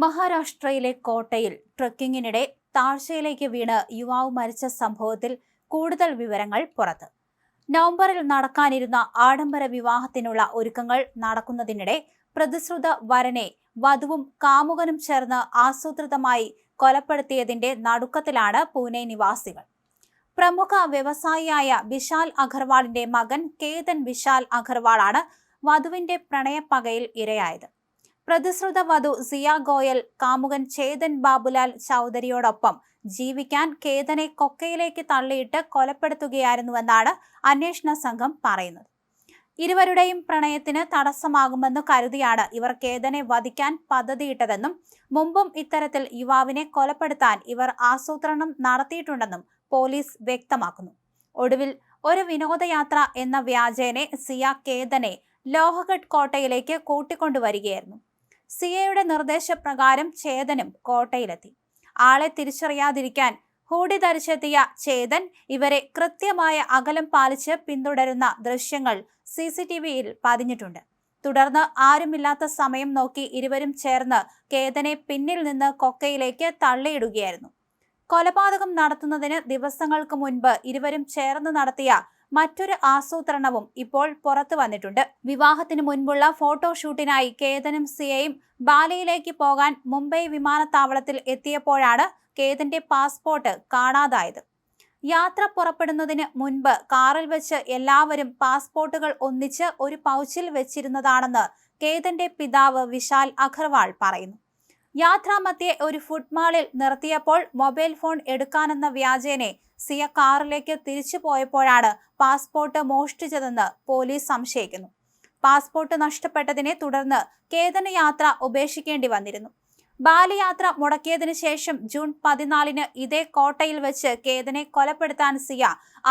മഹാരാഷ്ട്രയിലെ കോട്ടയിൽ ട്രക്കിങ്ങിനിടെ താഴ്ചയിലേക്ക് വീണ് യുവാവ് മരിച്ച സംഭവത്തിൽ കൂടുതൽ വിവരങ്ങൾ പുറത്ത്. നവംബറിൽ നടക്കാനിരുന്ന ആഡംബര വിവാഹത്തിനുള്ള ഒരുക്കങ്ങൾ നടക്കുന്നതിനിടെ പ്രതിശ്രുത വരനെ വധുവും കാമുകനും ചേർന്ന് ആസൂത്രിതമായി കൊലപ്പെടുത്തിയതിന്റെ നടുക്കത്തിലാണ് പൂനെ നിവാസികൾ. പ്രമുഖ വ്യവസായിയായ വിശാൽ അഗർവാളിന്റെ മകൻ കേതൻ വിശാൽ അഗർവാളാണ് വധുവിന്റെ പ്രണയപ്പകയിൽ ഇരയായത്. പ്രതിശ്രുത വധു സിയ ഗോയൽ കാമുകൻ ചേതൻ ബാബുലാൽ ചൗധരിയോടൊപ്പം ജീവിക്കാൻ കേതനെ കൊക്കയിലേക്ക് തള്ളിയിട്ട് കൊലപ്പെടുത്തുകയായിരുന്നുവെന്നാണ് അന്വേഷണ സംഘം പറയുന്നത്. ഇരുവരുടെയും പ്രണയത്തിന് തടസ്സമാകുമെന്ന് കരുതിയാണ് ഇവർ കേതനെ വധിക്കാൻ പദ്ധതിയിട്ടതെന്നും മുമ്പും ഇത്തരത്തിൽ യുവാവിനെ കൊലപ്പെടുത്താൻ ഇവർ ആസൂത്രണം നടത്തിയിട്ടുണ്ടെന്നും പോലീസ് വ്യക്തമാക്കുന്നു. ഒടുവിൽ ഒരു വിനോദയാത്ര എന്ന വ്യാജേനെ സിയ കേതനെ ലോഹഗഡ് കോട്ടയിലേക്ക് കൂട്ടിക്കൊണ്ടുവരികയായിരുന്നു. സിയയുടെ നിർദ്ദേശപ്രകാരം ചേതനും കോട്ടയിലെത്തി. ആളെ തിരിച്ചറിയാതിരിക്കാൻ ഹൂഡി ധരിച്ചെത്തിയ ചേതൻ ഇവരെ കൃത്യമായ അകലം പാലിച്ച് പിന്തുടരുന്ന ദൃശ്യങ്ങൾ CCTVയിൽ പതിഞ്ഞിട്ടുണ്ട്. തുടർന്ന് ആരുമില്ലാത്ത സമയം നോക്കി ഇരുവരും ചേർന്ന് കേതനെ പിന്നിൽ നിന്ന് കൊക്കയിലേക്ക് തള്ളിയിടുകയായിരുന്നു. കൊലപാതകം നടത്തുന്നതിന് ദിവസങ്ങൾക്ക് മുൻപ് ഇരുവരും ചേർന്ന് നടത്തിയ മറ്റൊരു ആസൂത്രണവും ഇപ്പോൾ പുറത്തു വന്നിട്ടുണ്ട്. വിവാഹത്തിന് മുൻപുള്ള ഫോട്ടോഷൂട്ടിനായി കേതനും സിയയും ബാലിയിലേക്ക് പോകാൻ മുംബൈ വിമാനത്താവളത്തിൽ എത്തിയപ്പോഴാണ് കേതന്റെ പാസ്പോർട്ട് കാണാതായത്. യാത്ര പുറപ്പെടുന്നതിന് മുൻപ് കാറിൽ വെച്ച് എല്ലാവരും പാസ്പോർട്ടുകൾ ഒന്നിച്ച് ഒരു പൗച്ചിൽ വെച്ചിരുന്നതാണെന്ന് കേതന്റെ പിതാവ് വിശാൽ അഗർവാൾ പറയുന്നു. യാത്രാമധ്യേ ഒരു ഫുഡ് മാളിൽ നിർത്തിയപ്പോൾ മൊബൈൽ ഫോൺ എടുക്കാനെന്ന വ്യാജേനെ സിയ കാറിലേക്ക് തിരിച്ചു പോയപ്പോഴാണ് പാസ്പോർട്ട് മോഷ്ടിച്ചതെന്ന് പോലീസ് സംശയിക്കുന്നു. പാസ്പോർട്ട് നഷ്ടപ്പെട്ടതിനെ തുടർന്ന് കേതന് യാത്ര ഉപേക്ഷിക്കേണ്ടി വന്നിരുന്നു. ബാലി യാത്ര മുടക്കിയതിനു ശേഷം ജൂൺ 14 ഇതേ കോട്ടയിൽ വെച്ച് കേതനെ കൊലപ്പെടുത്താൻ സിയ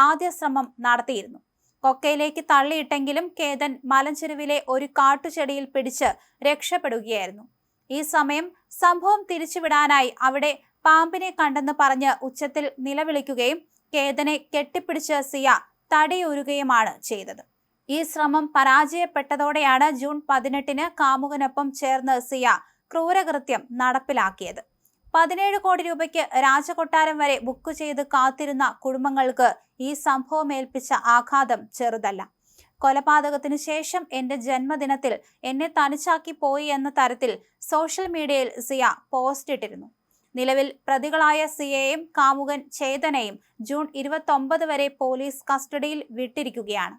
ആദ്യ ശ്രമം നടത്തിയിരുന്നു. കൊക്കയിലേക്ക് തള്ളിയിട്ടെങ്കിലും കേതൻ മലഞ്ചെരുവിലെ ഒരു കാട്ടുചെടിയിൽ പിടിച്ച് രക്ഷപ്പെടുകയായിരുന്നു. ഈ സമയം സംഭവം തിരിച്ചുവിടാനായി അവിടെ പാമ്പിനെ കണ്ടെന്ന് പറഞ്ഞ് ഉച്ചത്തിൽ നിലവിളിക്കുകയും കേതനെ കെട്ടിപ്പിടിച്ച് സിയ തടിയൂരുകയുമാണ് ചെയ്തത്. ഈ ശ്രമം പരാജയപ്പെട്ടതോടെയാണ് ജൂൺ 18 കാമുകനൊപ്പം ചേർന്ന് സിയ ക്രൂരകൃത്യം നടപ്പിലാക്കിയത്. 17 കോടി രൂപയ്ക്ക് രാജകൊട്ടാരം വരെ ബുക്ക് ചെയ്ത് കാത്തിരുന്ന കുടുംബങ്ങൾക്ക് ഈ സംഭവം ഏൽപ്പിച്ച ആഘാതം ചെറുതല്ല. കൊലപാതകത്തിനു ശേഷം എന്റെ ജന്മദിനത്തിൽ എന്നെ തനിച്ചാക്കി പോയി എന്ന തരത്തിൽ സോഷ്യൽ മീഡിയയിൽ സിയ പോസ്റ്റ് ഇട്ടിരുന്നു. നിലവിൽ പ്രതികളായ സിയയെയും കാമുകൻ ചേതനെയും ജൂൺ 29 വരെ പോലീസ് കസ്റ്റഡിയിൽ വിട്ടിരിക്കുകയാണ്.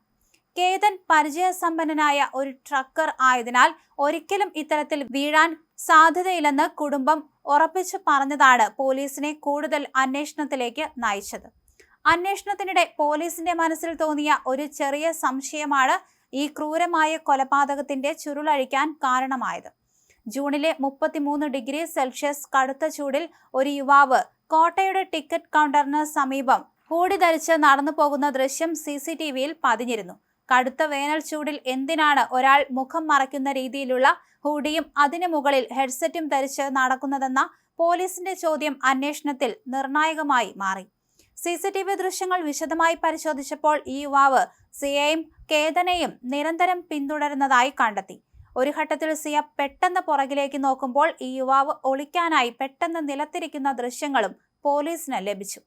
കേതൻ പരിചയസമ്പന്നനായ ഒരു ട്രക്കർ ആയതിനാൽ ഒരിക്കലും ഇത്തരത്തിൽ വീഴാൻ സാധ്യതയില്ലെന്ന് കുടുംബം ഉറപ്പിച്ചു പറഞ്ഞതാണ് പോലീസിനെ കൂടുതൽ അന്വേഷണത്തിലേക്ക് നയിച്ചത്. അന്വേഷണത്തിനിടെ പോലീസിന്റെ മനസ്സിൽ തോന്നിയ ഒരു ചെറിയ സംശയമാണ് ഈ ക്രൂരമായ കൊലപാതകത്തിന്റെ ചുരുളഴിക്കാൻ കാരണമായത്. ജൂണിലെ 33 ഡിഗ്രി സെൽഷ്യസ് കടുത്ത ചൂടിൽ ഒരു യുവാവ് കോട്ടയുടെ ടിക്കറ്റ് കൗണ്ടറിന് സമീപം ഹൂഡി ധരിച്ച് നടന്നു പോകുന്ന ദൃശ്യം CCTVയിൽ പതിഞ്ഞിരുന്നു. കടുത്ത വേനൽ ചൂടിൽ എന്തിനാണ് ഒരാൾ മുഖം മറയ്ക്കുന്ന രീതിയിലുള്ള ഹൂഡിയും അതിനു മുകളിൽ ഹെഡ്സെറ്റും ധരിച്ച് നടക്കുന്നതെന്ന പോലീസിന്റെ ചോദ്യം അന്വേഷണത്തിൽ നിർണായകമായി മാറി. CCTV ദൃശ്യങ്ങൾ വിശദമായി പരിശോധിച്ചപ്പോൾ ഈ യുവാവ് സിയയും കേതനെയും നിരന്തരം പിന്തുടരുന്നതായി കണ്ടെത്തി. ഒരു ഘട്ടത്തിൽ സിയ പെട്ടെന്ന് പുറകിലേക്ക് നോക്കുമ്പോൾ ഈ യുവാവ് ഒളിക്കാനായി പെട്ടെന്ന് നിലത്തിരിക്കുന്ന ദൃശ്യങ്ങളും പോലീസിന് ലഭിച്ചു.